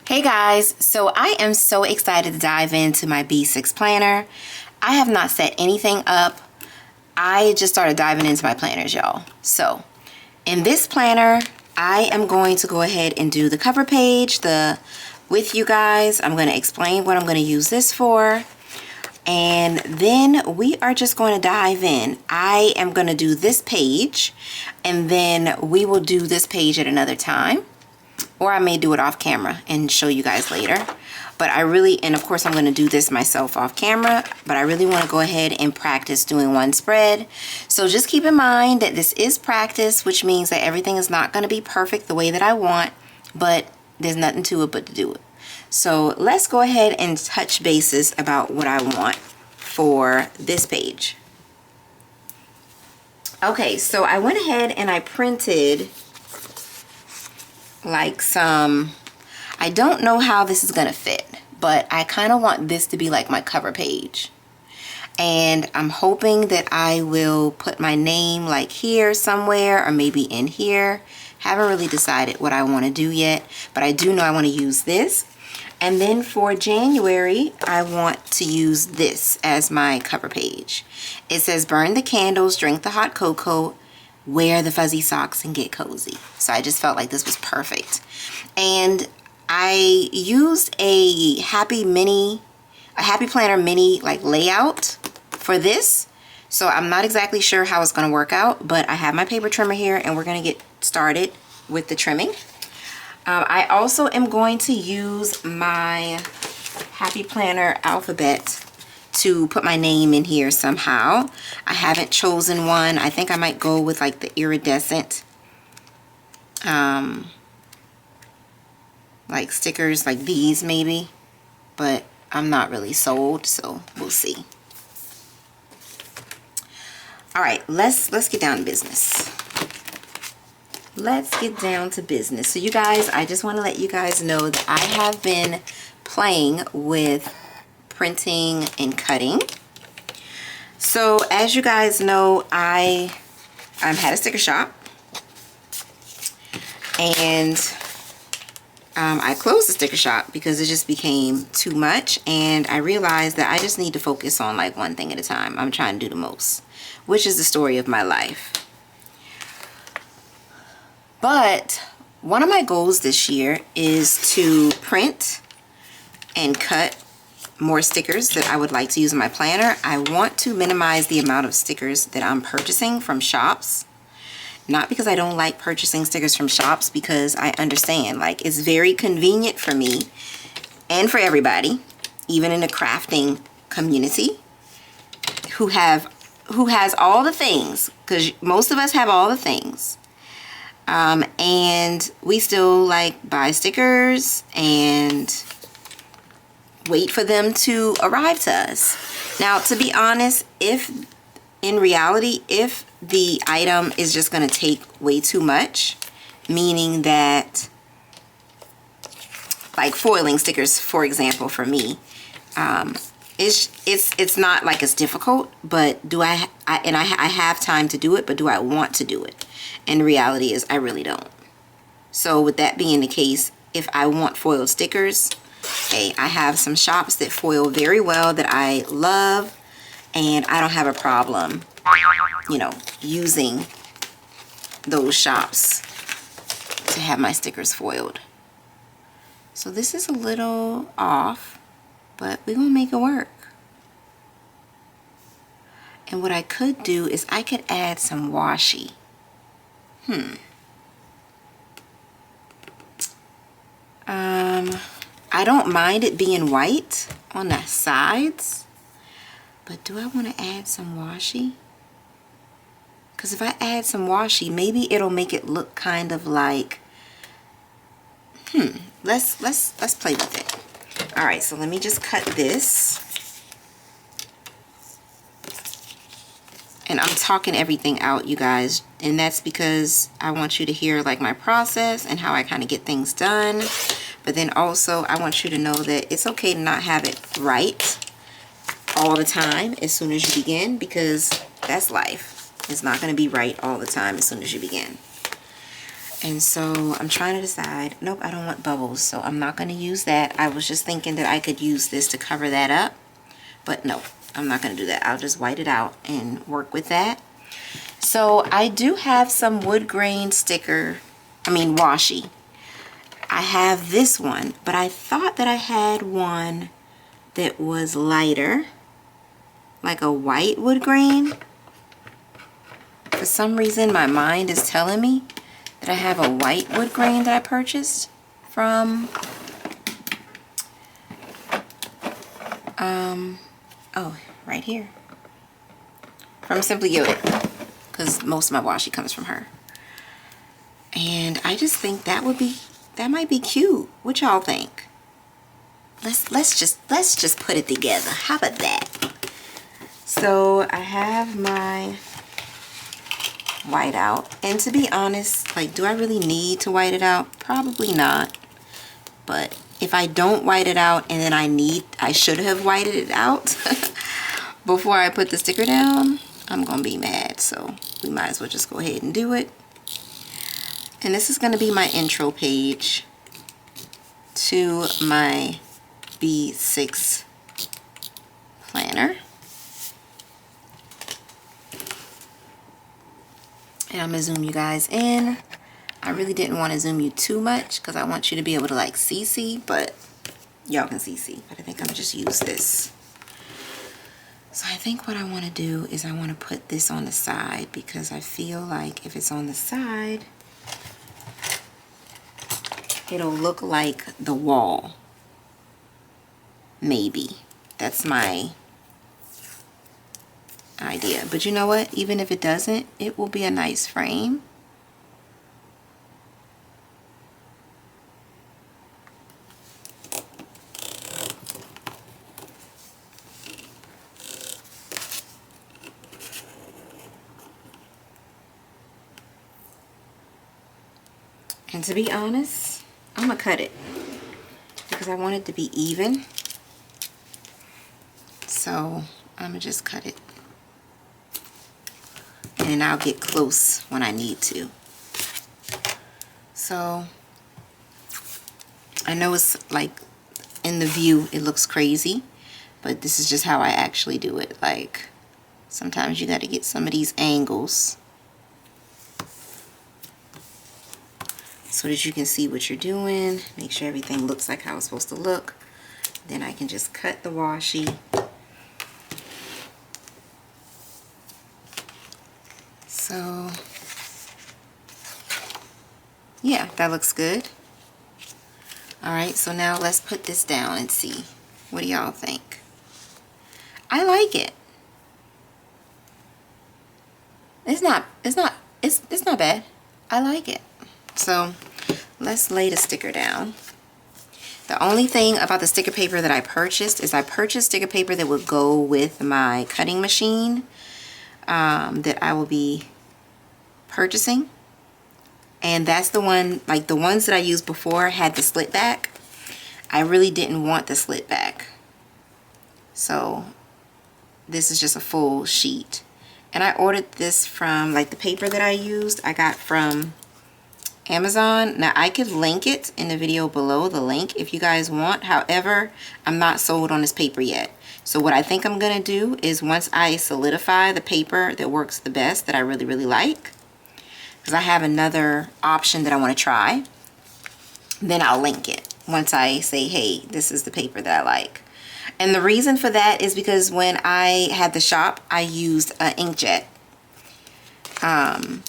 Hey guys, so I am so excited to dive into my B6 planner. I have not set anything up. I just started diving into my planners, y'all. So in this planner, I am going to go ahead and do the cover page with you guys. I'm going to explain what I'm going to use this for. And then we are just going to dive in. I am going to do this page, and then we will do this page at another time. Or I may do it off camera and show you guys later. But and of course I'm going to do this myself off camera, but I really want to go ahead and practice doing one spread. So just keep in mind that this is practice, which means that everything is not going to be perfect the way that I want, but there's nothing to it but to do it. So let's go ahead and touch bases about what I want for this page. Okay, so I went ahead and I printed like I don't know how this is gonna fit, but I kind of want this to be like my cover page, and I'm hoping that I will put my name like here somewhere, or maybe in here. Haven't really decided what I want to do yet, but I do know I want to use this. And then for January, I want to use this as my cover page. It says burn the candles, drink the hot cocoa, wear the fuzzy socks, and get cozy. So I just felt like this was perfect. And I used a Happy Planner mini like layout for this. So I'm not exactly sure how it's going to work out, but I have my paper trimmer here and we're going to get started with the trimming. I also am going to use my Happy Planner alphabet to put my name in here somehow. I haven't chosen one. I think I might go with like the iridescent like stickers like these maybe, but I'm not really sold, so we'll see. All right, let's get down to business. Let's get down to business. So you guys, I just want to let you guys know that I have been playing with printing and cutting. So as you guys know, I had a sticker shop, and I closed the sticker shop because it just became too much, and I realized that I just need to focus on like one thing at a time. I'm trying to do the most, which is the story of my life. But one of my goals this year is to print and cut more stickers that I would like to use in my planner. I want to minimize the amount of stickers that I'm purchasing from shops. Not because I don't like purchasing stickers from shops, because I understand like it's very convenient for me and for everybody, even in the crafting community, who has all the things, because most of us have all the things. And we still like buy stickers and wait for them to arrive to us. Now, to be honest, if the item is just going to take way too much, meaning that like foiling stickers, for example, for me, it's not like it's difficult, but I have time to do it, but do I want to do it? And the reality is I really don't. So with that being the case, if I want foiled stickers, hey, I have some shops that foil very well that I love, and I don't have a problem, you know, using those shops to have my stickers foiled. So this is a little off, but we're gonna make it work. And what I could do is I could add some washi. I don't mind it being white on the sides, but do I want to add some washi? Because if I add some washi, maybe it'll make it look kind of like, let's play with it. All right, so let me just cut this. And I'm talking everything out, you guys, and that's because I want you to hear like my process and how I kind of get things done. But then also I want you to know that it's okay to not have it right all the time as soon as you begin, because that's life. It's not going to be right all the time as soon as you begin. And so I'm trying to decide. Nope, I don't want bubbles, so I'm not going to use that. I was just thinking that I could use this to cover that up, but no, I'm not going to do that. I'll just white it out and work with that. So I do have some wood grain washi. I have this one, but I thought that I had one that was lighter, like a white wood grain. For some reason, my mind is telling me that I have a white wood grain that I purchased from, oh, right here, from Simply Gilded, because most of my washi comes from her. And I just think that might be cute. What y'all think? Let's just put it together. How about that? So I have my white out, and to be honest, like, do I really need to white it out? Probably not. But if I don't white it out and then I should have whited it out before I put the sticker down, I'm gonna be mad. So we might as well just go ahead and do it. And this is gonna be my intro page to my B6 planner. And I'm gonna zoom you guys in. I really didn't want to zoom you too much because I want you to be able to like see, but y'all can see. But I think I'm gonna just use this. So I think what I want to do is I want to put this on the side, because I feel like if it's on the side, it'll look like the wall. Maybe. That's my idea. But you know what? Even if it doesn't, it will be a nice frame. And to be honest, I'm gonna cut it because I want it to be even. So I'm gonna just cut it. And I'll get close when I need to. So I know it's like in the view it looks crazy, but this is just how I actually do it. Like, sometimes you got to get some of these angles so that you can see what you're doing. Make sure everything looks like how it's supposed to look. Then I can just cut the washi. So yeah, that looks good. Alright, so now let's put this down and see. What do y'all think? I like it. It's not bad. I like it. So let's lay the sticker down. The only thing about the sticker paper that I purchased is I purchased sticker paper that would go with my cutting machine that I will be purchasing. And that's the one, like the ones that I used before had the slit back. I really didn't want the slit back. So this is just a full sheet. And I ordered this from, like, the paper that I used, I got from Amazon. Now I could link it in the video below, the link, if you guys want. However, I'm not sold on this paper yet. So what I think I'm gonna do is, once I solidify the paper that works the best, that I really, really like, because I have another option that I want to try, then I'll link it once I say, hey, this is the paper that I like. And the reason for that is because when I had the shop, I used an inkjet. I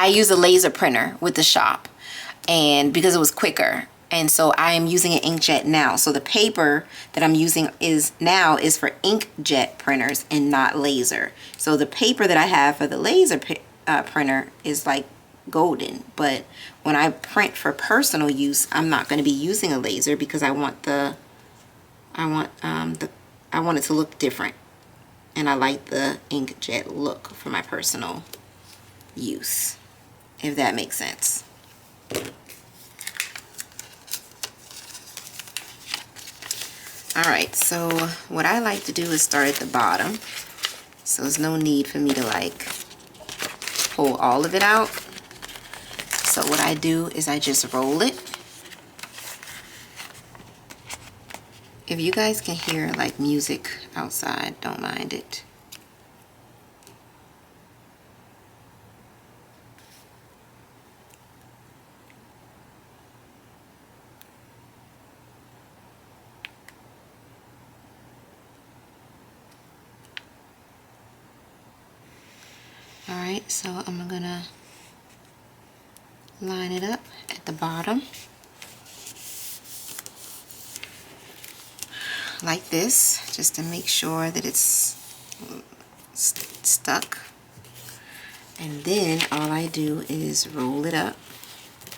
used a laser printer with the shop, and because it was quicker. And so I am using an inkjet now. So the paper that I'm using is for inkjet printers and not laser. So the paper that I have for the laser printer is like golden. But when I print for personal use, I'm not going to be using a laser because I want it to look different. And I like the inkjet look for my personal use, if that makes sense. Alright, so what I like to do is start at the bottom. So there's no need for me to like pull all of it out. So what I do is I just roll it. If you guys can hear like music outside, don't mind it. Alright, so I'm gonna line it up at the bottom like this, just to make sure that it's stuck. And then all I do is roll it up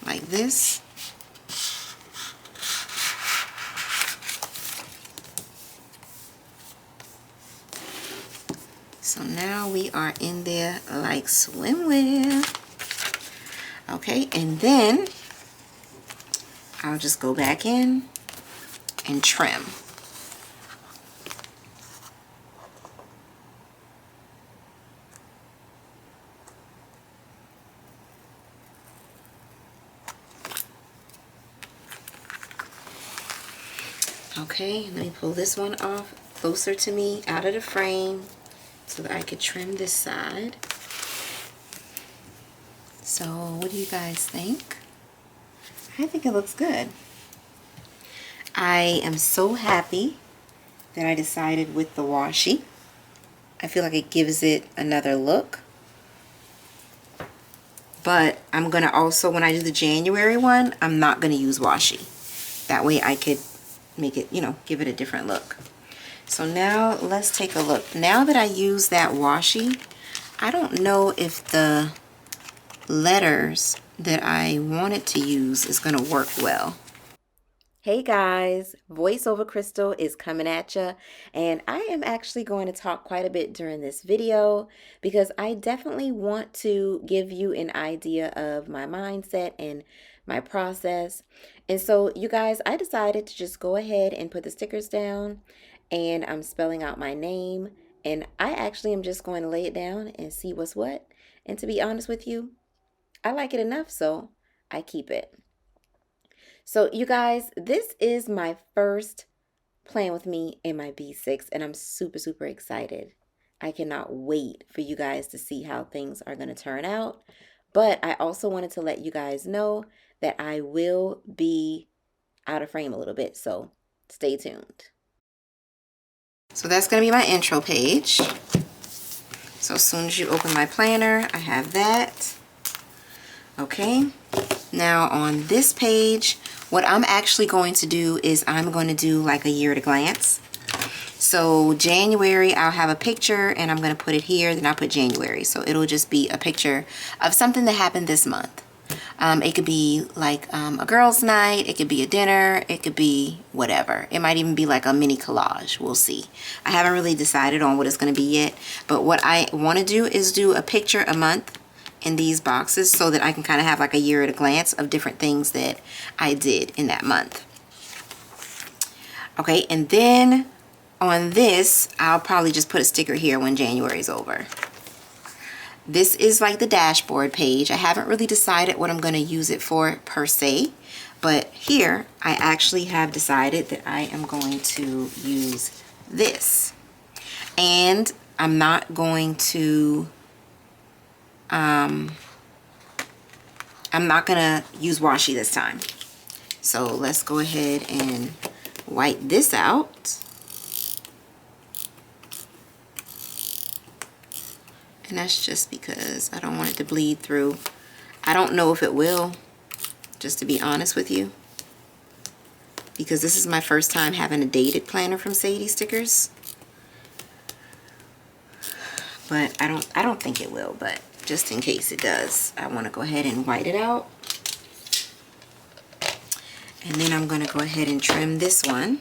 like this. So now we are in there like swimwear. Okay, and then I'll just go back in and trim. Okay, let me pull this one off closer to me out of the frame so that I could trim this side. So what do you guys think? I think it looks good. I am so happy that I decided with the washi. I feel like it gives it another look. But I'm gonna also, when I do the January one, I'm not gonna use washi. That way I could make it, you know, give it a different look. So now let's take a look. Now that I use that washi, I don't know if the letters that I wanted to use is gonna work well. Hey guys, VoiceOver Krystal is coming at you, and I am actually going to talk quite a bit during this video because I definitely want to give you an idea of my mindset and my process. And so you guys, I decided to just go ahead and put the stickers down, and I'm spelling out my name, and I actually am just going to lay it down and see what's what. And to be honest with you, I like it enough, so I keep it. So you guys, this is my first Plan With Me in my B6, and I'm super, super excited. I cannot wait for you guys to see how things are going to turn out. But I also wanted to let you guys know that I will be out of frame a little bit, so stay tuned. So that's going to be my intro page. So as soon as you open my planner, I have that. Okay. Now on this page, what I'm actually going to do is I'm going to do like a year at a glance. So January, I'll have a picture and I'm going to put it here. Then I'll put January. So it'll just be a picture of something that happened this month. It could be like a girls' night. It could be a dinner. It could be whatever. It might even be like a mini collage. We'll see. I haven't really decided on what it's going to be yet. But what I want to do is do a picture a month in these boxes so that I can kind of have like a year at a glance of different things that I did in that month. Okay, and then on this, I'll probably just put a sticker here when January is over. This is like the dashboard page. I haven't really decided what I'm going to use it for per se, but here I actually have decided that I am going to use this. And I'm not going to I'm not gonna use washi this time. So let's go ahead and wipe this out. And that's just because I don't want it to bleed through. I don't know if it will, just to be honest with you, because this is my first time having a dated planner from Sadie Stickers. But I don't think it will, but just in case it does, I want to go ahead and white it out. And then I'm going to go ahead and trim this one.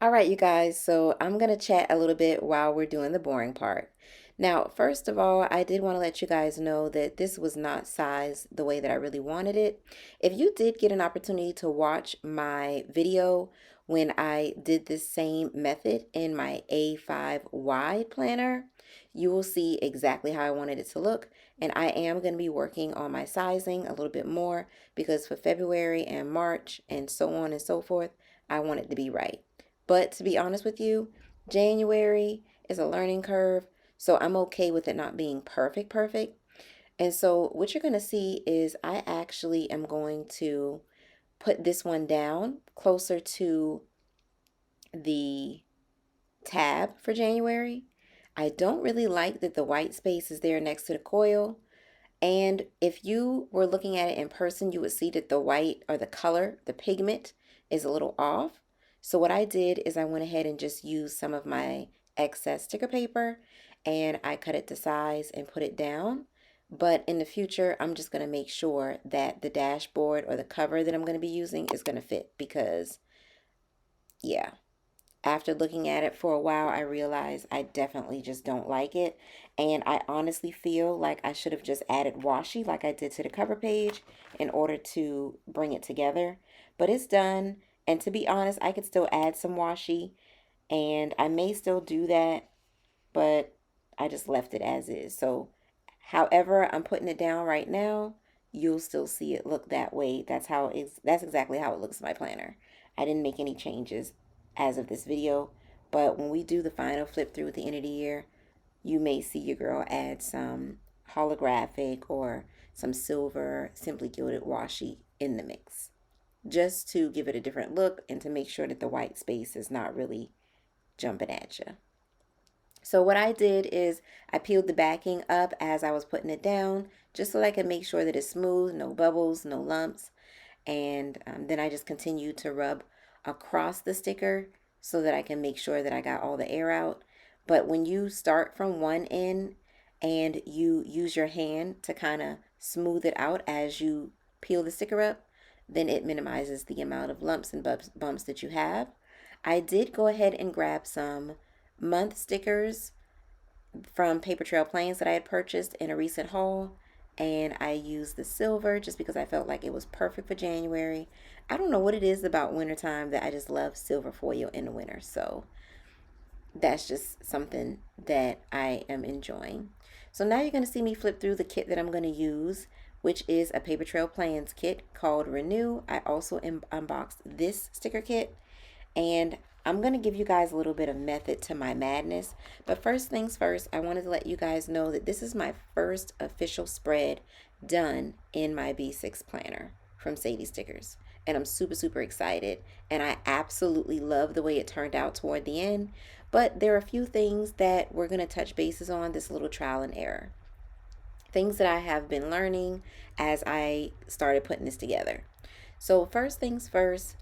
All right, you guys, so I'm going to chat a little bit while we're doing the boring part. Now, first of all, I did want to let you guys know that this was not sized the way that I really wanted it. If you did get an opportunity to watch my video when I did this same method in my A5 wide planner, you will see exactly how I wanted it to look. And I am going to be working on my sizing a little bit more because for February and March and so on and so forth, I want it to be right. But to be honest with you, January is a learning curve, so I'm okay with it not being perfect. And so what you're going to see is I actually am going to put this one down closer to the tab for January. I don't really like that the white space is there next to the coil. And if you were looking at it in person, you would see that the white or the color, the pigment is a little off. So what I did is I went ahead and just used some of my excess sticker paper and I cut it to size and put it down. But in the future, I'm just going to make sure that the dashboard or the cover that I'm going to be using is going to fit because, yeah, after looking at it for a while, I realized I definitely just don't like it. And I honestly feel like I should have just added washi like I did to the cover page in order to bring it together. But it's done. And to be honest, I could still add some washi and I may still do that, but I just left it as is. So however I'm putting it down right now, you'll still see it look that way. That's exactly how it looks in my planner. I didn't make any changes as of this video, but when we do the final flip through at the end of the year, you may see your girl add some holographic or some silver simply gilded washi in the mix, just to give it a different look and to make sure that the white space is not really jumping at you. So what I did is I peeled the backing up as I was putting it down, just so that I could make sure that it's smooth, no bubbles, no lumps. And then I just continued to rub across the sticker so that I can make sure that I got all the air out. But when you start from one end and you use your hand to kind of smooth it out as you peel the sticker up, then it minimizes the amount of lumps and bumps that you have. I did go ahead and grab some month stickers from Papertrail plans that I had purchased in a recent haul, and I used the silver just because I felt like it was perfect for January. I don't know what it is about wintertime that I just love silver foil in the winter, so that's just something that I am enjoying. So now you're going to see me flip through the kit that I'm going to use, which is a Papertrail plans kit called Renew. I also unboxed this sticker kit, and I'm going to give you guys a little bit of method to my madness. But first things first, I wanted to let you guys know that this is my first official spread done in my B6 planner from Sadie Stickers. And I'm super excited. And I absolutely love the way it turned out toward the end. But there are a few things that we're going to touch bases on, this little trial and error. Things that I have been learning as I started putting this together. So first things first,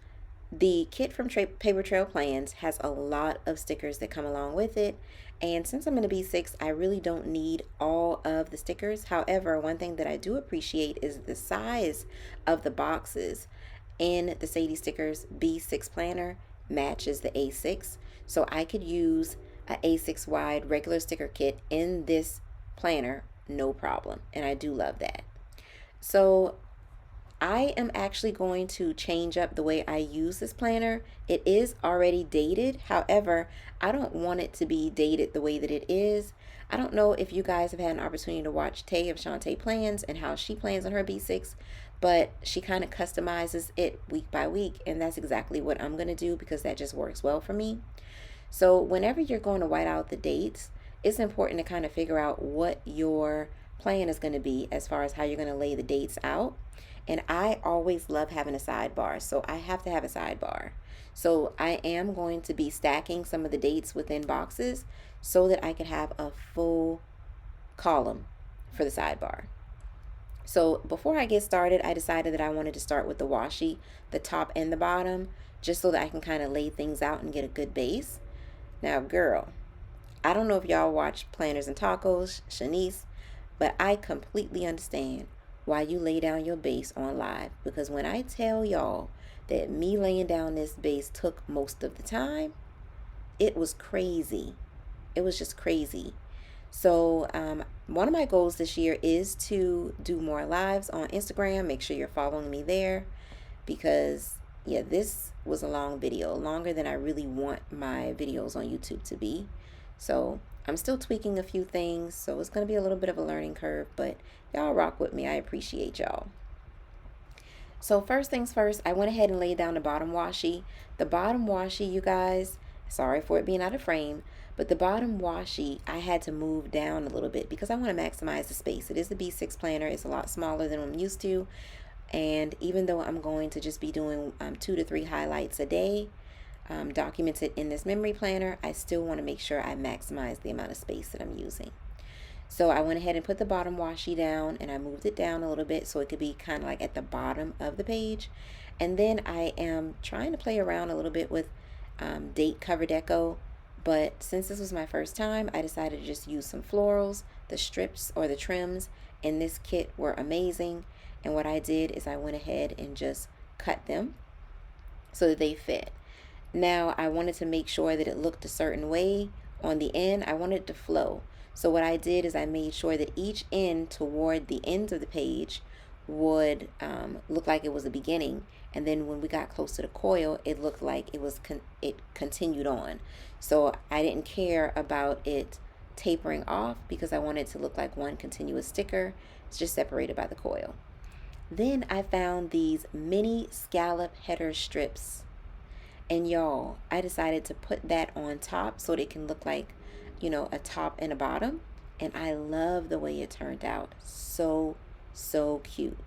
the kit from Papertrail Plans has a lot of stickers that come along with it, and since I'm going to B6, I really don't need all of the stickers. However, one thing that I do appreciate is the size of the boxes in the Sadie Stickers B6 planner matches the A6, so I could use a A6 wide regular sticker kit in this planner, no problem, and I do love that. So I am actually going to change up the way I use this planner. It is already dated. However, I don't want it to be dated the way that it is. I don't know if you guys have had an opportunity to watch Tay of Shantae Plans and how she plans on her B6, but she kind of customizes it week by week, and that's exactly what I'm going to do because that just works well for me. So whenever you're going to white out the dates, it's important to kind of figure out what your plan is going to be as far as how you're going to lay the dates out. And I always love having a sidebar, so I have to have a sidebar. So I am going to be stacking some of the dates within boxes so that I can have a full column for the sidebar. So before I get started, I decided that I wanted to start with the washi, the top and the bottom, just so that I can kind of lay things out and get a good base. Now, girl, I don't know if y'all watch Planners and Tacos, Shanice, but I completely understand why you lay down your base on live, because when I tell y'all that me laying down this base took most of the time, it was crazy. It was just crazy. So one of my goals this year is to do more lives on Instagram. Make sure you're following me there because yeah, this was a long video, longer than I really want my videos on YouTube to be. So I'm still tweaking a few things, so it's going to be a little bit of a learning curve, but y'all rock with me. I appreciate y'all. So first things first, I went ahead and laid down the bottom washi. The bottom washi, you guys, sorry for it being out of frame, but the bottom washi I had to move down a little bit because I want to maximize the space. It is the B6 planner. It's a lot smaller than I'm used to. And even though I'm going to just be doing 2 to 3 highlights a day, documented in this memory planner, I still want to make sure I maximize the amount of space that I'm using. So I went ahead and put the bottom washi down, and I moved it down a little bit so it could be kind of like at the bottom of the page. And then I am trying to play around a little bit with date cover deco, but since this was my first time, I decided to just use some florals. The strips or the trims in this kit were amazing, and what I did is I went ahead and just cut them so that they fit. Now I wanted to make sure that it looked a certain way on the end. I wanted it to flow. So what I did is I made sure that each end toward the ends of the page would look like it was the beginning, and then when we got close to the coil, it looked like it continued on. So I didn't care about it tapering off because I wanted it to look like one continuous sticker. It's just separated by the coil. Then I found these mini scallop header strips, and y'all, I decided to put that on top so they can look like, you know, a top and a bottom, and I love the way it turned out. So cute.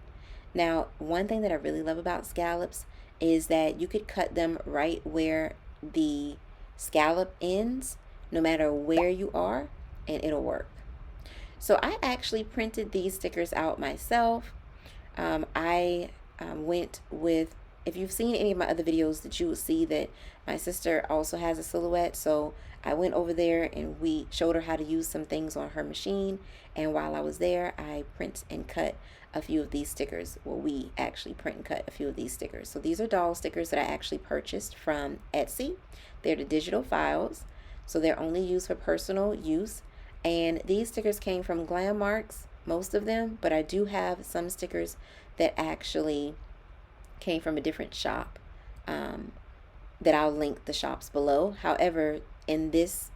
Now, one thing that I really love about scallops is that you could cut them right where the scallop ends, no matter where you are, and it'll work. So I actually printed these stickers out myself. I went with, if you've seen any of my other videos, that you would see that my sister also has a silhouette. So I went over there and we showed her how to use some things on her machine. And while I was there, I print and cut a few of these stickers. Well, we actually print and cut a few of these stickers. So these are doll stickers that I actually purchased from Etsy. They're the digital files, so they're only used for personal use. And these stickers came from Glam Marks, most of them, but I do have some stickers that actually came from a different shop that I'll link the shops below. However, in this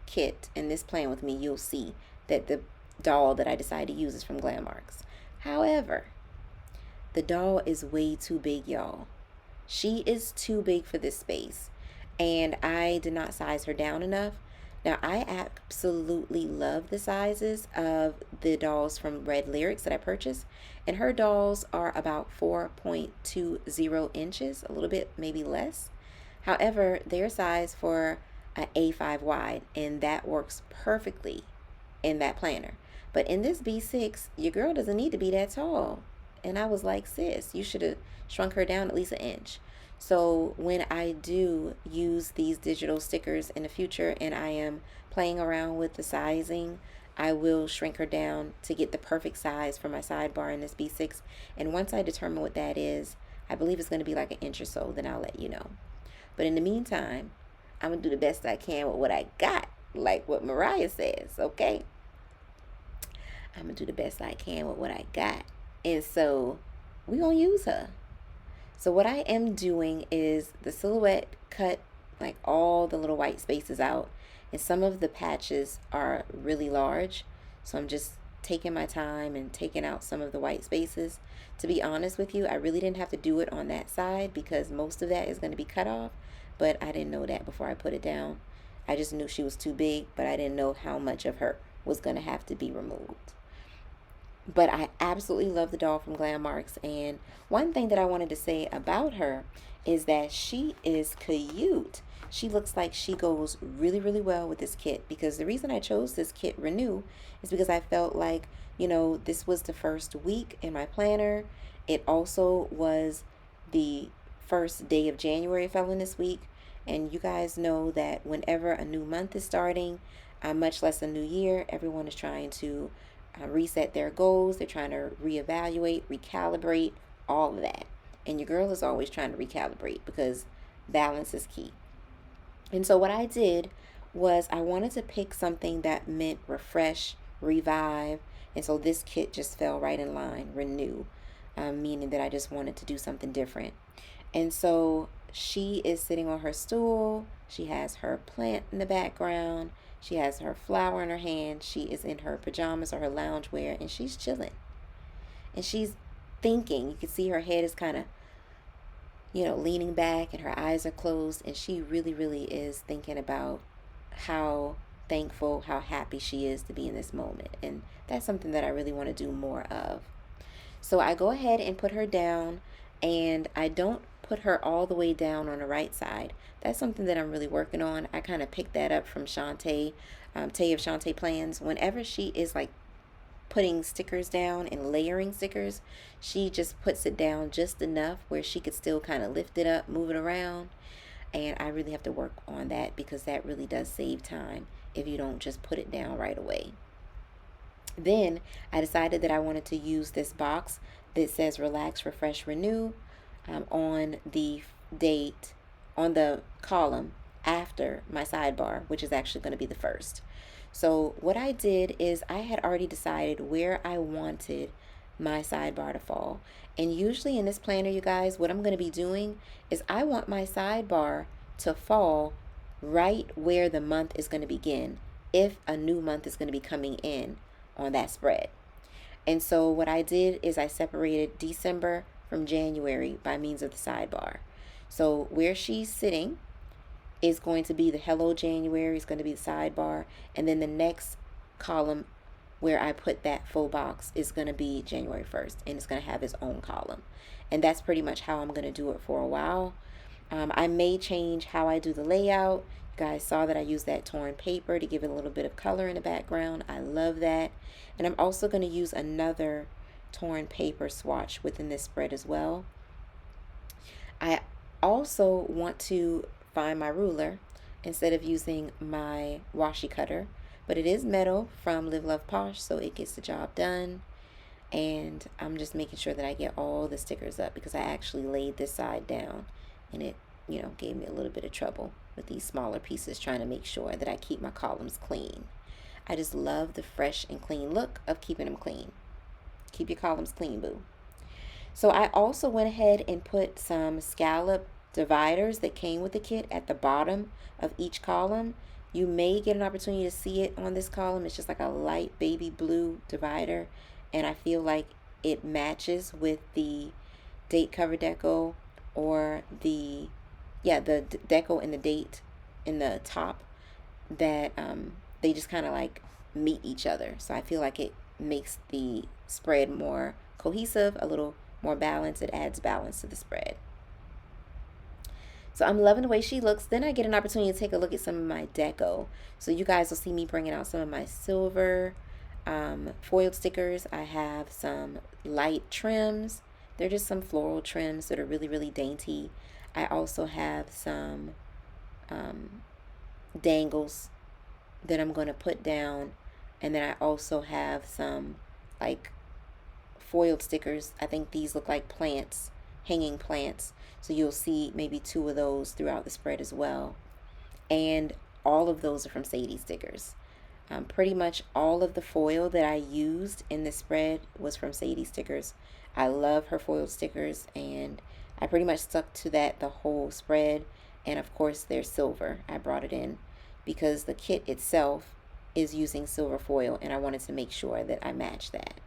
kit, in this plan with me, you'll see that the doll that I decided to use is from Glam Marks. However, the doll is way too big, y'all. She is too big for this space, and I did not size her down enough. Now, I absolutely love the sizes of the dolls from Red Lyrics that I purchased, and her dolls are about 4.20 inches, a little bit maybe less. However, their size for an A5 wide, and that works perfectly in that planner. But in this B6, your girl doesn't need to be that tall. And I was like, sis, you should have shrunk her down at least an inch. So when I do use these digital stickers in the future and I am playing around with the sizing, I will shrink her down to get the perfect size for my sidebar in this B6. And once I determine what that is, I believe it's going to be like an inch or so, then I'll let you know. But in the meantime, I'm going to do the best I can with what I got, like what Mariah says, okay? I'm going to do the best I can with what I got. And so we're going to use her. So what I am doing is the silhouette cut like all the little white spaces out, and some of the patches are really large. So I'm just taking my time and taking out some of the white spaces. To be honest with you, I really didn't have to do it on that side because most of that is going to be cut off, but I didn't know that before I put it down. I just knew she was too big, but I didn't know how much of her was going to have to be removed. But I absolutely love the doll from Glam Marks, and one thing that I wanted to say about her is that she is cute. She looks like she goes really, really well with this kit, because the reason I chose this kit Renew is because I felt like, you know, this was the first week in my planner. It also was the first day of January fell in this week, and you guys know that whenever a new month is starting, much less a new year, everyone is trying to reset their goals. They're trying to reevaluate, recalibrate, all of that. And your girl is always trying to recalibrate because balance is key. And so what I did was I wanted to pick something that meant refresh, revive. And so this kit just fell right in line, Renew, meaning that I just wanted to do something different. And so she is sitting on her stool. She has her plant in the background. She has her flower in her hand. She is in her pajamas or her loungewear, and she's chilling. And she's thinking. You can see her head is kind of, leaning back, and her eyes are closed. And she really, really is thinking about how thankful, how happy she is to be in this moment. And that's something that I really want to do more of. So I go ahead and put her down, and I don't put her all the way down on the right side. That's something that I'm really working on. I kind of picked that up from Shantae, Tay of Shantae Plans. Whenever she is like putting stickers down and layering stickers, she just puts it down just enough where she could still kind of lift it up, move it around. And I really have to work on that because that really does save time if you don't just put it down right away. Then I decided that I wanted to use this box that says relax, refresh, renew on the date, on the column after my sidebar, which is actually going to be the first. So what I did is I had already decided where I wanted my sidebar to fall. And usually in this planner, you guys, what I'm going to be doing is I want my sidebar to fall right where the month is going to begin, if a new month is going to be coming in on that spread. And so what I did is I separated December from January by means of the sidebar. So where she's sitting is going to be the Hello January, is going to be the sidebar, and then the next column where I put that full box is going to be January 1st, and it's going to have its own column. And that's pretty much how I'm going to do it for a while. I may change how I do the layout. You guys saw that I used that torn paper to give it a little bit of color in the background. I love that. And I'm also going to use another torn paper swatch within this spread as well. I also want to find my ruler instead of using my washi cutter, but it is metal from Live Love Posh, so it gets the job done. And I'm just making sure that I get all the stickers up because I actually laid this side down, and it gave me a little bit of trouble with these smaller pieces trying to make sure that I keep my columns clean. I just love the fresh and clean look of keeping them clean. Keep your columns clean, boo. So I also went ahead and put some scallop dividers that came with the kit at the bottom of each column. You may get an opportunity to see it on this column. It's just like a light baby blue divider, and I feel like it matches with the date cover deco, or the deco and the date in the top, that they just kind of like meet each other. So I feel like it makes the spread more cohesive, a little more balanced. It adds balance to the spread. So I'm loving the way she looks. Then I get an opportunity to take a look at some of my deco. So you guys will see me bringing out some of my silver foiled stickers. I have some light trims. They're just some floral trims that are really, really dainty. I also have some dangles that I'm going to put down. And then I also have some like foiled stickers. I think these look like plants, hanging plants. So you'll see maybe 2 of those throughout the spread as well. And all of those are from Sadie stickers. Pretty much all of the foil that I used in this spread was from Sadie stickers. I love her foil stickers, and I pretty much stuck to that the whole spread. And of course, they're silver. I brought it in because the kit itself is using silver foil, and I wanted to make sure that I match that.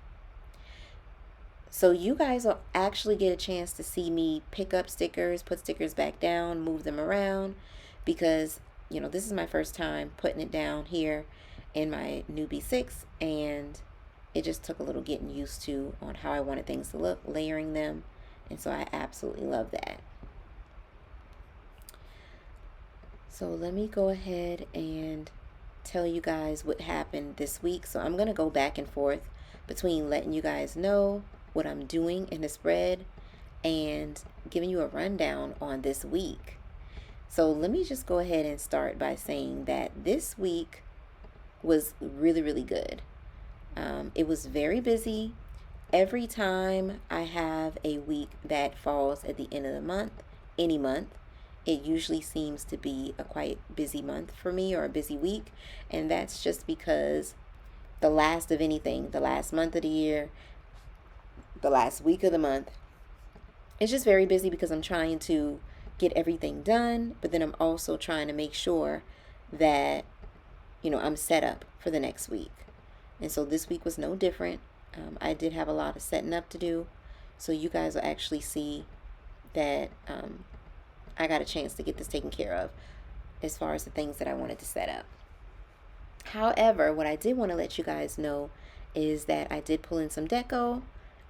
So you guys will actually get a chance to see me pick up stickers, put stickers back down, move them around, because this is my first time putting it down here in my newbie 6, and it just took a little getting used to on how I wanted things to look, layering them, and so I absolutely love that. So let me go ahead and tell you guys what happened this week. So I'm going to go back and forth between letting you guys know what I'm doing in the spread and giving you a rundown on this week. So let me just go ahead and start by saying that this week was really, really good. It was very busy. Every time I have a week that falls at the end of the month, any month, it usually seems to be a quite busy month for me, or a busy week. And that's just because the last of anything, the last month of the year, the last week of the month, it's just very busy because I'm trying to get everything done, but then I'm also trying to make sure that, you know, I'm set up for the next week. And so this week was no different. I did have a lot of setting up to do. So you guys will actually see that I got a chance to get this taken care of as far as the things that I wanted to set up. However, what I did want to let you guys know is that I did pull in some deco,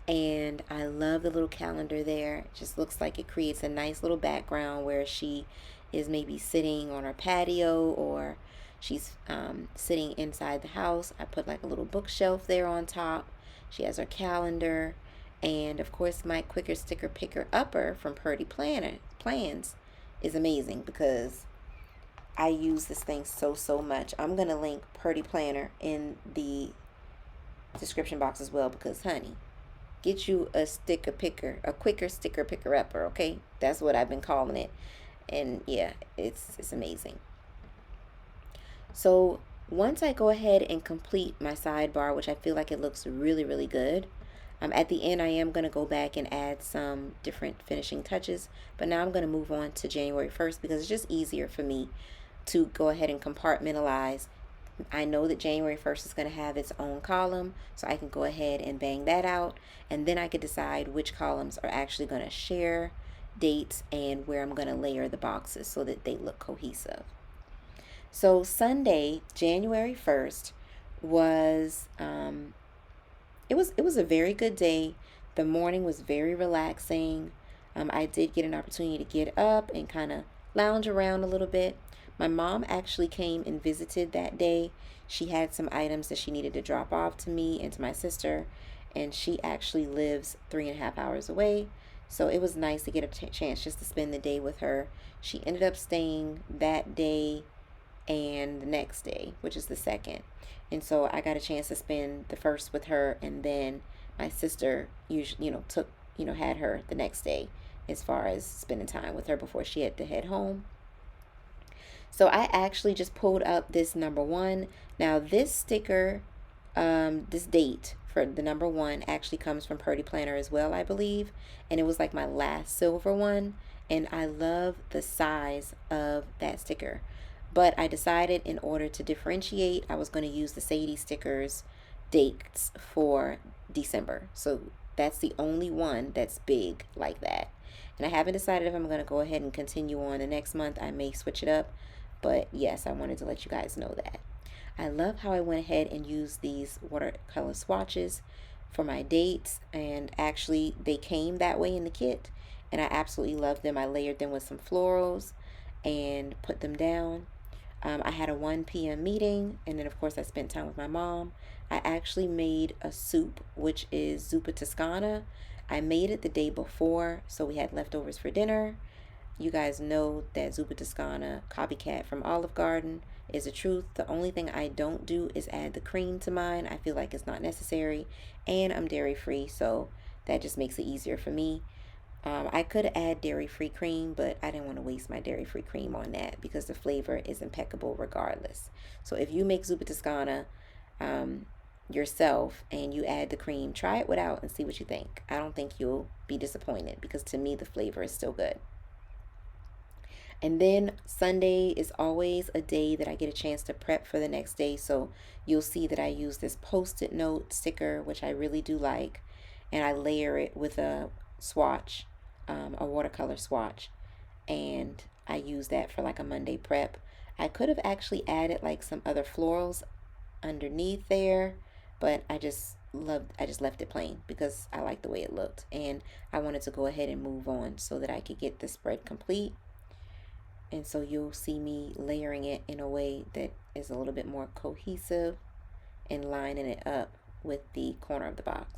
and I love the little calendar there. It just looks like it creates a nice little background where she is maybe sitting on her patio, or she's sitting inside the house. I put like a little bookshelf there on top. She has her calendar, and of course my quicker sticker picker upper from Purdy Plans is amazing because I use this thing so much. I'm gonna link Purdy Planner in the description box as well, because honey, get you a sticker picker, a quicker sticker picker upper, okay? That's what I've been calling it. And yeah, it's amazing. So once I go ahead and complete my sidebar, which I feel like it looks really good, at the end I am going to go back and add some different finishing touches, but now I'm going to move on to January 1st because it's just easier for me to go ahead and compartmentalize. I know that January 1st is going to have its own column, so I can go ahead and bang that out, and then I could decide which columns are actually going to share dates and where I'm going to layer the boxes so that they look cohesive. So Sunday, January 1st was it was a very good day. The morning was very relaxing. I did get an opportunity to get up and kind of lounge around a little bit. My mom actually came and visited that day. She had some items that she needed to drop off to me and to my sister, and she actually lives 3.5 hours away. So it was nice to get a chance just to spend the day with her. She ended up staying that day and the next day, which is the second. And so I got a chance to spend the first with her, and then my sister usually, had her the next day as far as spending time with her before she had to head home. So I actually just pulled up this number 1. Now this sticker, this date for the number 1 actually comes from Purdy Planner as well, I believe. And it was like my last silver one. And I love the size of that sticker. But I decided in order to differentiate, I was going to use the Sadie stickers dates for December. So that's the only one that's big like that. And I haven't decided if I'm going to go ahead and continue on the next month. I may switch it up. But yes, I wanted to let you guys know that. I love how I went ahead and used these watercolor swatches for my dates. And actually, they came that way in the kit. And I absolutely love them. I layered them with some florals and put them down. I had a 1 p.m. meeting, and then of course I spent time with my mom. I actually made a soup, which is zuppa toscana. I made it the day before, so we had leftovers for dinner. You guys know that zuppa toscana, copycat from Olive Garden, is the truth. The only thing I don't do is add the cream to mine. I feel like it's not necessary, and I'm dairy free, so that just makes it easier for me. I could add dairy-free cream, but I didn't want to waste my dairy-free cream on that because the flavor is impeccable regardless. So if you make zuppa toscana yourself and you add the cream, try it without and see what you think. I don't think you'll be disappointed because to me the flavor is still good. And then Sunday is always a day that I get a chance to prep for the next day. So you'll see that I use this Post-it note sticker, which I really do like, and I layer it with a swatch, a watercolor swatch, and I use that for like a Monday prep. I could have actually added like some other florals underneath there, but I just left it plain because I like the way it looked, and I wanted to go ahead and move on so that I could get the spread complete. And so you'll see me layering it in a way that is a little bit more cohesive and lining it up with the corner of the box.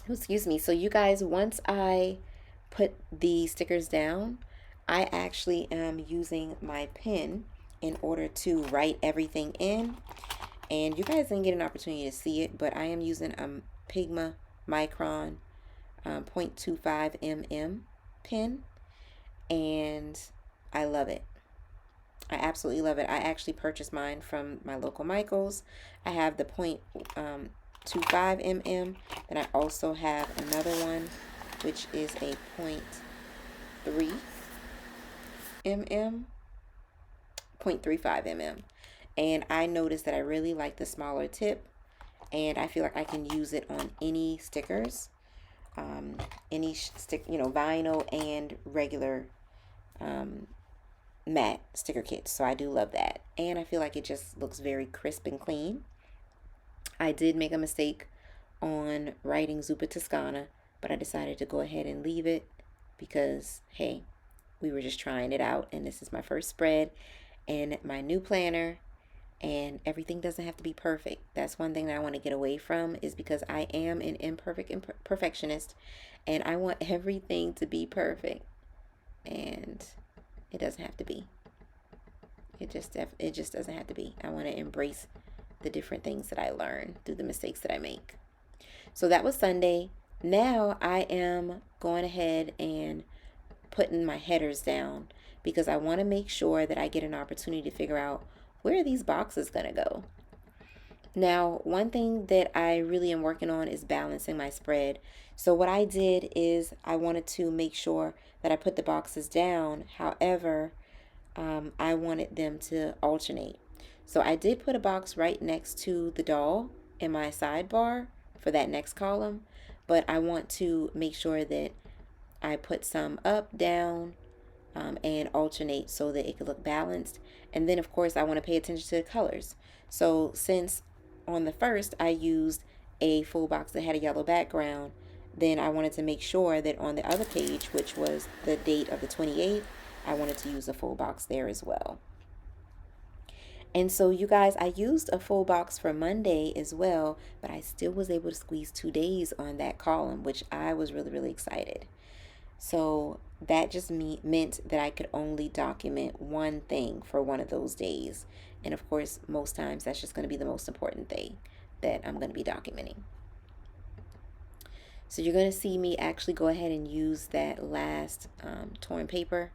Excuse me. So you guys, once I put the stickers down, I actually am using my pen in order to write everything in. And you guys didn't get an opportunity to see it, but I am using a Pigma Micron 0.25 mm pen, and I love it. I absolutely love it. I actually purchased mine from my local Michaels. I have the 0.25 mm. Then I also have another one, which is a 0.3 mm, 0.35 mm. And I noticed that I really like the smaller tip, and I feel like I can use it on any stickers, any vinyl and regular matte sticker kits. So I do love that, and I feel like it just looks very crisp and clean. I did make a mistake on writing Zuppa Toscana, but I decided to go ahead and leave it because, hey, we were just trying it out, and this is my first spread and my new planner, and everything doesn't have to be perfect. That's one thing that I want to get away from, is because I am an imperfect perfectionist, and I want everything to be perfect, and it doesn't have to be. It just doesn't have to be. I want to embrace the different things that I learn through the mistakes that I make. So that was Sunday. Now I am going ahead and putting my headers down because I want to make sure that I get an opportunity to figure out where are these boxes going to go. Now, one thing that I really am working on is balancing my spread. So what I did is I wanted to make sure that I put the boxes down. However, I wanted them to alternate. So I did put a box right next to the doll in my sidebar for that next column, but I want to make sure that I put some up, down, and alternate so that it could look balanced. And then of course I want to pay attention to the colors. So since on the first I used a full box that had a yellow background, then I wanted to make sure that on the other page, which was the date of the 28th, I wanted to use a full box there as well. And so you guys, I used a full box for Monday as well, but I still was able to squeeze 2 days on that column, which I was really, really excited. So that just meant that I could only document one thing for one of those days. And of course, most times that's just going to be the most important thing that I'm going to be documenting. So you're going to see me actually go ahead and use that last torn paper.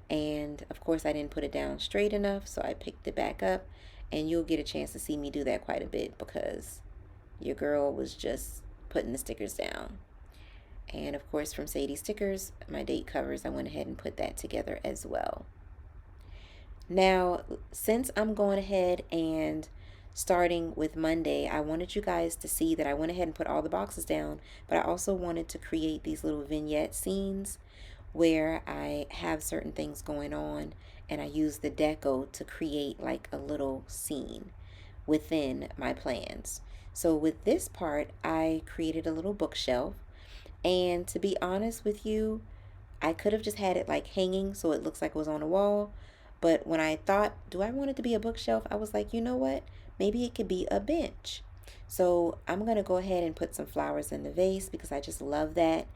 And of course I didn't put it down straight enough, so I picked it back up, and you'll get a chance to see me do that quite a bit because your girl was just putting the stickers down. And of course from Sadie Stickers, my date covers, I went ahead and put that together as well. Now, since I'm going ahead and starting with Monday, I wanted you guys to see that I went ahead and put all the boxes down, but I also wanted to create these little vignette scenes where I have certain things going on, and I use the deco to create like a little scene within my plans. So with this part, I created a little bookshelf, and to be honest with you, I could have just had it like hanging so it looks like it was on a wall, but when I thought, do I want it to be a bookshelf, I was like, you know what, maybe it could be a bench. So I'm gonna go ahead and put some flowers in the vase because I just love that.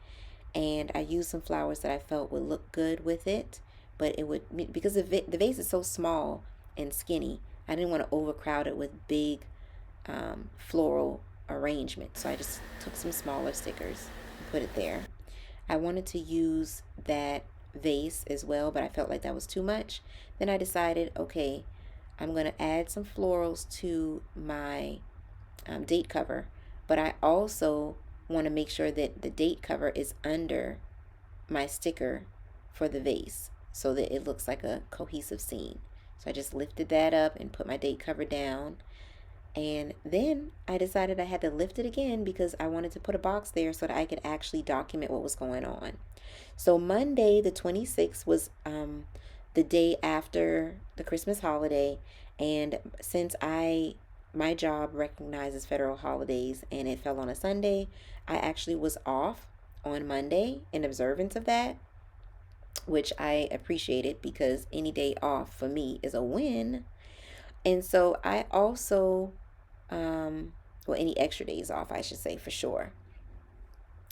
And I used some flowers that I felt would look good with it, but it would, because the vase is so small and skinny, I didn't want to overcrowd it with big floral arrangement. So I just took some smaller stickers and put it there. I wanted to use that vase as well, but I felt like that was too much. Then I decided, okay, I'm going to add some florals to my date cover, but I also want to make sure that the date cover is under my sticker for the vase so that it looks like a cohesive scene. So I just lifted that up and put my date cover down, and then I decided I had to lift it again because I wanted to put a box there so that I could actually document what was going on. So Monday the 26th was the day after the Christmas holiday, and since my job recognizes federal holidays and it fell on a Sunday, I actually was off on Monday in observance of that, which I appreciated because any day off for me is a win. And so I also, well, any extra days off, I should say, for sure.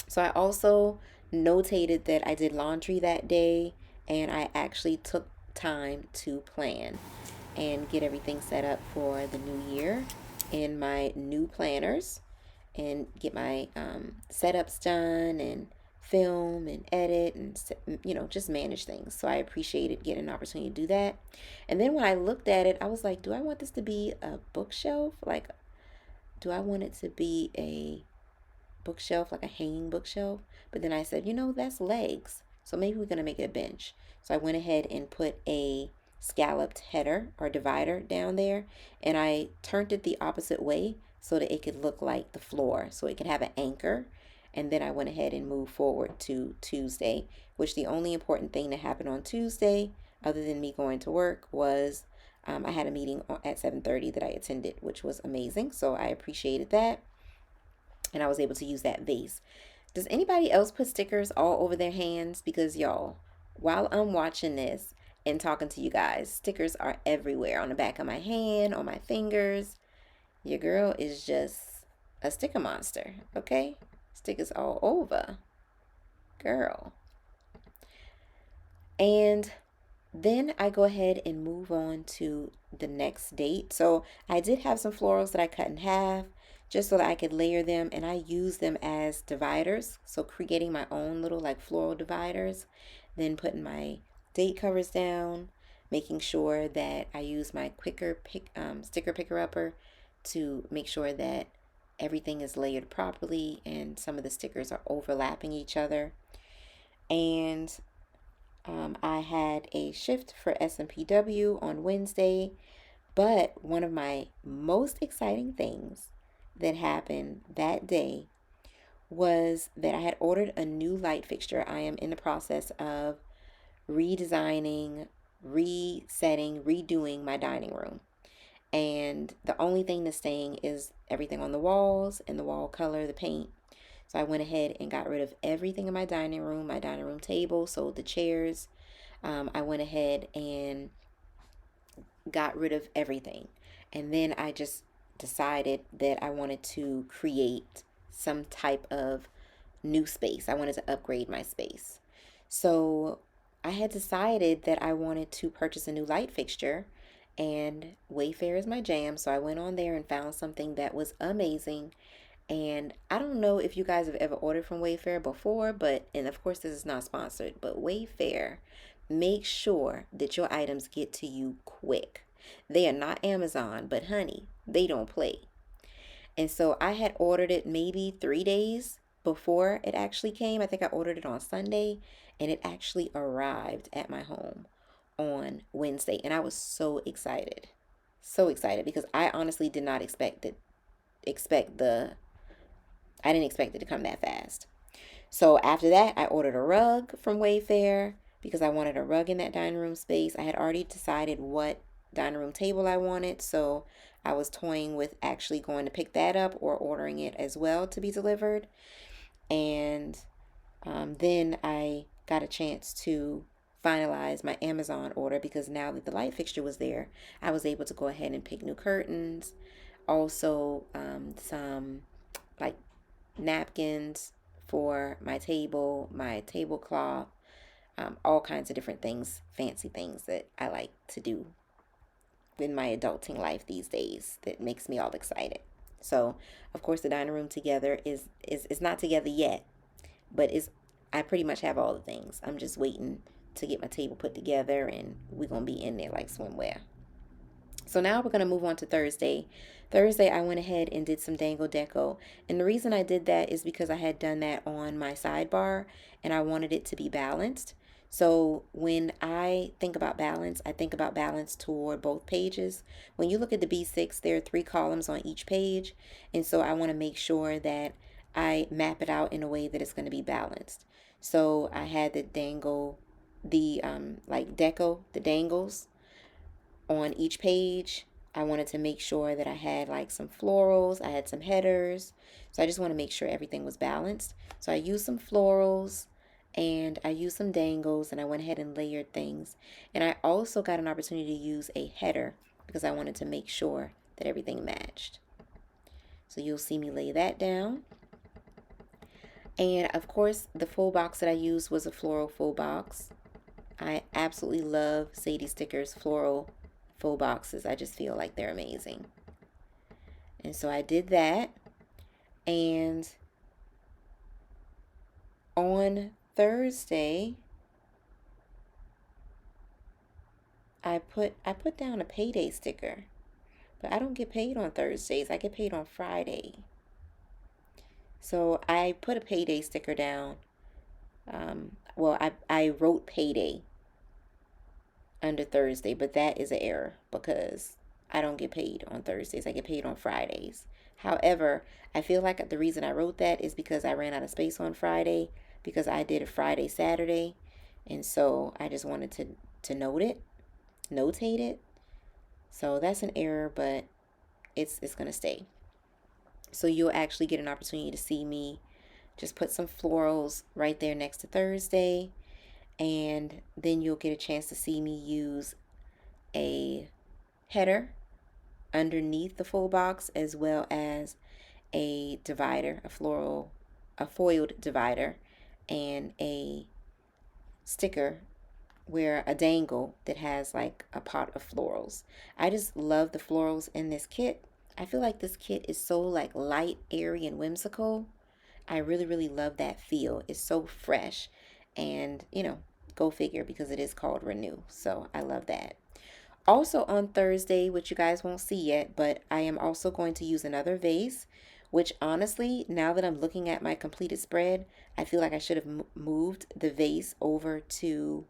So I also notated that I did laundry that day, and I actually took time to plan and get everything set up for the new year in my new planners and get my setups done and film and edit and, you know, just manage things. So I appreciated getting an opportunity to do that. And then when I looked at it, I was like, do I want this to be a bookshelf? Like, do I want it to be a bookshelf, like a hanging bookshelf? But then I said, you know, that's legs, so maybe we're gonna make it a bench. So I went ahead and put a scalloped header or divider down there, and I turned it the opposite way so that it could look like the floor, so it could have an anchor. And then I went ahead and moved forward to Tuesday, which the only important thing that happened on Tuesday, other than me going to work, was I had a meeting at 7:30 that I attended, which was amazing. So I appreciated that. And I was able to use that vase. Does anybody else put stickers all over their hands? Because y'all, while I'm watching this and talking to you guys, stickers are everywhere, on the back of my hand, on my fingers. Your girl is just a sticker monster, okay? Stickers all over, girl. And then I go ahead and move on to the next date. So I did have some florals that I cut in half just so that I could layer them, and I use them as dividers. So creating my own little like floral dividers, then putting my date covers down, making sure that I use my sticker picker upper to make sure that everything is layered properly and some of the stickers are overlapping each other. And I had a shift for SMPW on Wednesday, but one of my most exciting things that happened that day was that I had ordered a new light fixture. I am in the process of redesigning, resetting, redoing my dining room. And the only thing that's staying is everything on the walls and the wall color, the paint. So I went ahead and got rid of everything in my dining room table, sold the chairs. I went ahead and got rid of everything. And then I just decided that I wanted to create some type of new space. I wanted to upgrade my space. So I had decided that I wanted to purchase a new light fixture, and Wayfair is my jam. So I went on there and found something that was amazing. And I don't know if you guys have ever ordered from Wayfair before, but, and of course this is not sponsored, but Wayfair, make sure that your items get to you quick. They are not Amazon, but honey, they don't play. And so I had ordered it maybe 3 days before it actually came. I think I ordered it on Sunday, and it actually arrived at my home on Wednesday. And I was so excited. So excited, because I honestly did not expect it to come that fast. So after that, I ordered a rug from Wayfair because I wanted a rug in that dining room space. I had already decided what dining room table I wanted, so I was toying with actually going to pick that up or ordering it as well to be delivered. And then I got a chance to finalize my Amazon order, because now that the light fixture was there, I was able to go ahead and pick new curtains. Also, some like napkins for my tablecloth, all kinds of different things, fancy things that I like to do in my adulting life these days that makes me all excited. So, of course, the dining room together is not together yet, but I pretty much have all the things. I'm just waiting to get my table put together, and we're going to be in there like swimwear. So now we're going to move on to Thursday. Thursday, I went ahead and did some dangle deco. And the reason I did that is because I had done that on my sidebar, and I wanted it to be balanced. So when I think about balance, I think about balance toward both pages. When you look at the B6, there are 3 columns on each page. And so I want to make sure that I map it out in a way that it's going to be balanced. So I had the dangles on each page. I wanted to make sure that I had like some florals, I had some headers. So I just want to make sure everything was balanced. So I used some florals and I used some dangles, and I went ahead and layered things. And I also got an opportunity to use a header because I wanted to make sure that everything matched. So you'll see me lay that down. And of course, the full box that I used was a floral full box. I absolutely love Sadie Stickers floral full boxes. I just feel like they're amazing. And so I did that. And on Thursday, I put down a payday sticker, But I don't get paid on Thursdays. I get paid on Friday. So I put a payday sticker down. Well, I wrote payday under Thursday, but that is an error because I don't get paid on Thursdays. I get paid on Fridays. However, I feel like the reason I wrote that is because I ran out of space on Friday because I did a Friday Saturday, and so I just wanted to notate it. So that's an error, but it's gonna stay. So you'll actually get an opportunity to see me just put some florals right there next to Thursday, and then you'll get a chance to see me use a header underneath the full box as well as a divider, a foiled divider, and a sticker where a dangle that has like a pot of florals. I just love the florals in this kit. I feel like this kit is so like light, airy, and whimsical. I really, really love that feel. It's so fresh. And, go figure because it is called Renew. So I love that. Also on Thursday, which you guys won't see yet, but I am also going to use another vase, which honestly, now that I'm looking at my completed spread, I feel like I should have moved the vase over to,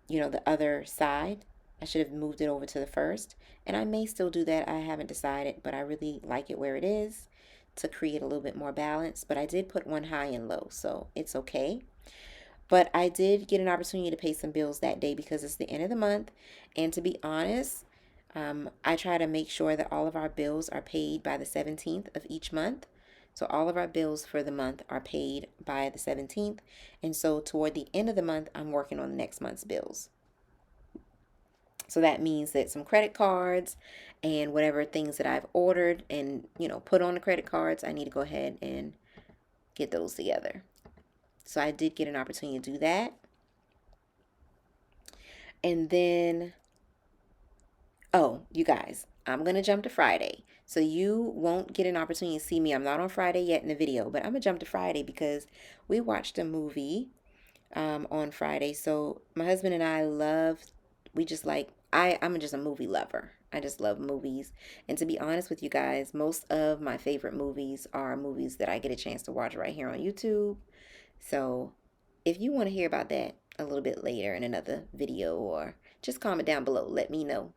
the other side. I should have moved it over to the first. And I may still do that. I haven't decided, but I really like it where it is to create a little bit more balance. But I did put one high and low, so it's okay. But I did get an opportunity to pay some bills that day because it's the end of the month. And to be honest, I try to make sure that all of our bills are paid by the 17th of each month. So all of our bills for the month are paid by the 17th. And so toward the end of the month, I'm working on the next month's bills. So that means that some credit cards and whatever things that I've ordered and, put on the credit cards, I need to go ahead and get those together. So I did get an opportunity to do that. And then, you guys, I'm going to jump to Friday. So you won't get an opportunity to see me. I'm not on Friday yet in the video, but I'm going to jump to Friday because we watched a movie on Friday. So my husband and I I'm just a movie lover. I just love movies. And to be honest with you guys, most of my favorite movies are movies that I get a chance to watch right here on YouTube. So if you want to hear about that a little bit later in another video, or just comment down below, let me know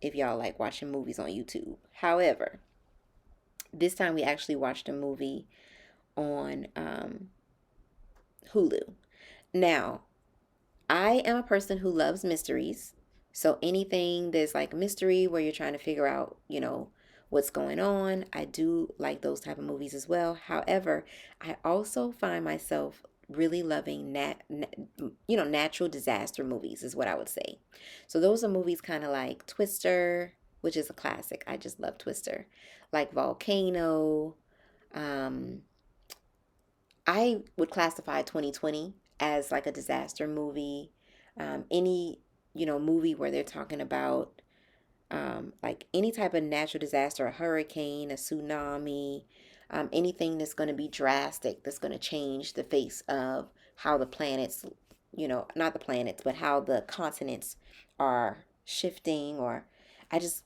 if y'all like watching movies on YouTube. However, this time we actually watched a movie on Hulu. Now, I am a person who loves mysteries. So anything that's like mystery where you're trying to figure out, what's going on, I do like those type of movies as well. However, I also find myself really loving natural disaster movies is what I would say. So those are movies kind of like Twister, which is a classic. I just love Twister. Like Volcano. I would classify 2020 as like a disaster movie. Any movie where they're talking about like any type of natural disaster, a hurricane, a tsunami, anything that's going to be drastic, that's going to change the face of how the planets, not the planets, but how the continents are shifting, or I'm just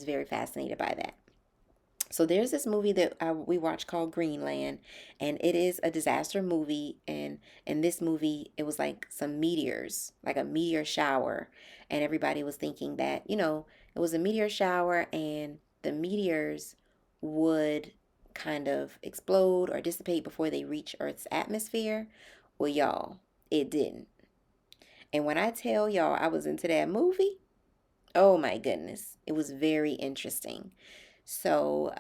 very fascinated by that. So there's this movie that we watched called Greenland, and it is a disaster movie. And in this movie, it was like some meteors, like a meteor shower, and everybody was thinking that it was a meteor shower, and the meteors would kind of explode or dissipate before they reach Earth's atmosphere. Well, y'all, it didn't. And when I tell y'all I was into that movie, oh my goodness, it was very interesting. So,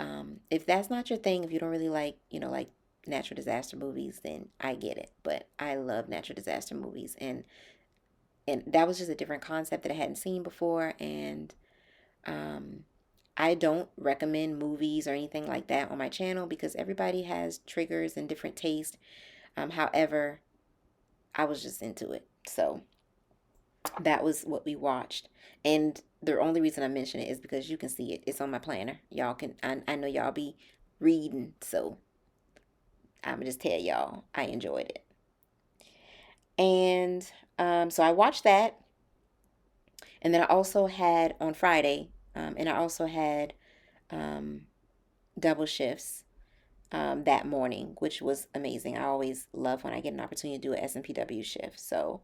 if that's not your thing, if you don't really like, like natural disaster movies, then I get it. But I love natural disaster movies, and that was just a different concept that I hadn't seen before. And I don't recommend movies or anything like that on my channel because everybody has triggers and different tastes. However, I was just into it, so that was what we watched. And the only reason I mention it is because you can see it. It's on my planner. Y'all can, I know y'all be reading, so I'm gonna just tell y'all I enjoyed it. And so I watched that. And then I also had on Friday, And I also had double shifts that morning, which was amazing. I always love when I get an opportunity to do an S&PW shift. So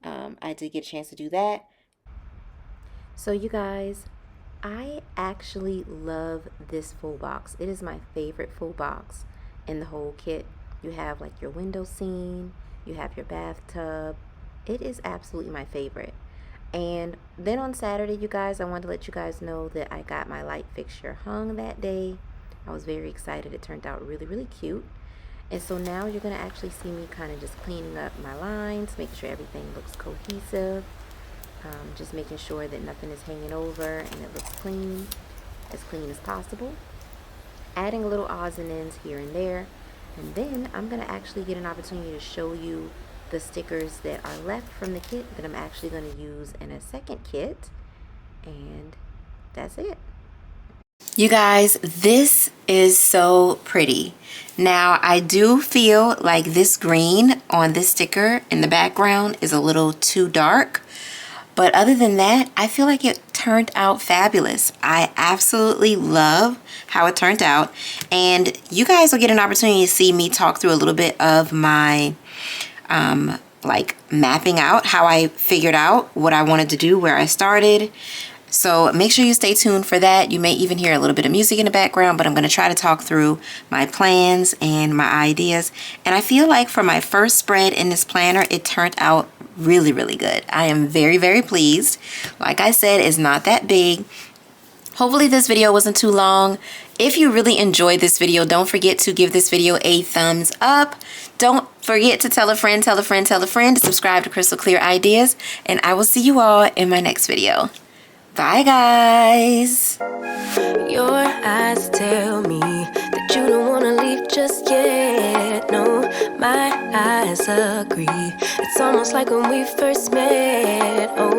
I did get a chance to do that. So you guys, I actually love this full box. It is my favorite full box in the whole kit. You have like your window scene, you have your bathtub. It is absolutely my favorite. And then on Saturday, you guys, I wanted to let you guys know that I got my light fixture hung that day. I was very excited. It turned out really, really cute. And so now you're going to actually see me kind of just cleaning up my lines, making sure everything looks cohesive. Just making sure that nothing is hanging over and it looks clean as possible. Adding a little odds and ends here and there. And then I'm going to actually get an opportunity to show you the stickers that are left from the kit that I'm actually going to use in a second kit. And that's it. You guys, this is so pretty. Now, I do feel like this green on this sticker in the background is a little too dark. But other than that, I feel like it turned out fabulous. I absolutely love how it turned out. And you guys will get an opportunity to see me talk through a little bit of my like mapping out how I figured out what I wanted to do, where I started. So make sure you stay tuned for that. You may even hear a little bit of music in the background, but I'm going to try to talk through my plans and my ideas. And I feel like for my first spread in this planner, it turned out really, really good. I am very, very pleased. Like I said, it's not that big. Hopefully this video wasn't too long. If you really enjoyed this video, don't forget to give this video a thumbs up. Don't forget to tell a friend, tell a friend, tell a friend to subscribe to Krystal Klear Ideas. And I will see you all in my next video. Bye, guys. Your eyes tell me that you don't want to leave just yet. No, my eyes agree. It's almost like when we first met. Oh.